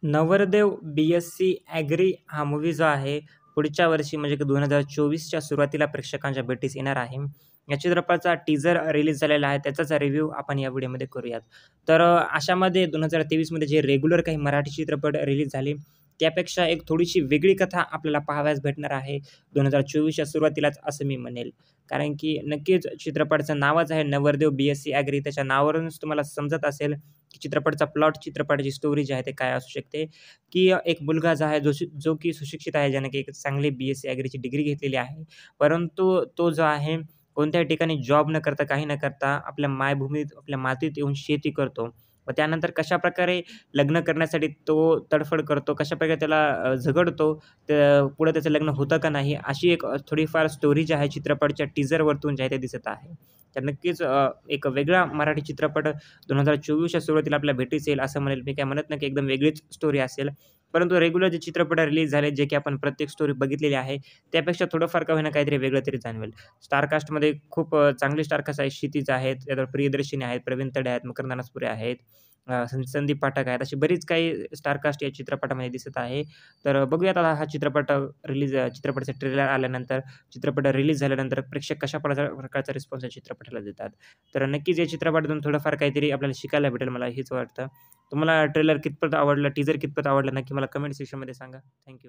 नवरदेव BSc agree हा movie जो आहे, पुढच्या वर्षी म्हणजे की 2024च्या सुरुवातीला प्रेक्षकांच्या भेटीस येणार आहे. या चित्रपटाचा टीझर रिलीज झालेला आहे. त्याचाच रिव्ह्यू आपण या व्हिडिओमध्ये करूयात. तर अशामध्ये 2023 मध्ये जे रेग्युलर काही मराठी चित्रपट रिलीज झाले, त्यापेक्षा एक थोडीशी वेगळी कथा आपल्याला पाहावयास भेटणार आहे 2024च्या सुरुवातीलाच असं मी म्हणेल. कारण की नक्कीच चित्रपटाचं नावच आहे नवरदेव बी-एस-सी ॲग्री. त्याच्या नावावरूनच तुम्हाला समजत असेल की चित्रपटाचा प्लॉट, चित्रपटाची स्टोरी जी आहे ते काय असू शकते, की एक मुलगा जो आहे जो की सुशिक्षित आहे, ज्याने की एक चांगली बी-एस-सी ॲग्रीची डिग्री घेतलेली आहे. परंतु तो जो आहे कोणत्याही ठिकाणी जॉब न करता, काही न करता आपल्या मायभूमीत, आपल्या मातीत येऊन शेती करतो. व त्यानंतर कशाप्रकारे लग्न करण्यासाठी तो तडफड करतो, कशाप्रकारे त्याला झगडतो, पुढे त्याचं लग्न होतं का नाही, अशी एक थोडीफार स्टोरी जी आहे चित्रपटाच्या टीझरवरतून जे आहे ते दिसत आहे. तर नक्कीच एक वेगळा मराठी चित्रपट 2024च्या सुरुवातीला आपल्याला भेटीस येईल असं म्हणेल. मी काय म्हणत नाही की एकदम वेगळीच स्टोरी असेल. परंतु रेग्युलर जे चित्रपट रिलीज झाले, जे की आपण प्रत्येक स्टोरी बघितलेली आहे, त्यापेक्षा थोडंफार का होईना काहीतरी वेगळं तरी जाणवेल. स्टार कास्टमध्ये खूप चांगली स्टार कास्ट आहे. क्षितिज आहेत, त्यानंतर प्रियदर्शिनी आहेत, प्रवीण तडे आहेत, मकरंद अनासपुरे आहेत, संदीप पाठक आहेत. अशी बरीच काही स्टार कास्ट या चित्रपटामध्ये दिसत आहे. तर बघूयात आता हा चित्रपट चित्रपटाचा ट्रेलर आल्यानंतर, चित्रपट रिलीज झाल्यानंतर प्रेक्षक कशा प्रकारचा रिस्पॉन्स या चित्रपटाला देतात. तर नक्कीच या चित्रपटातून थोडंफार काहीतरी आपल्याला शिकायला भेटेल, मला हेच वाटतं. तुम्हाला ट्रेलर कितपत आवडलं, टीझर कितपत आवडलं, नक्की मला कमेंट सेक्शनमध्ये सांगा. थँक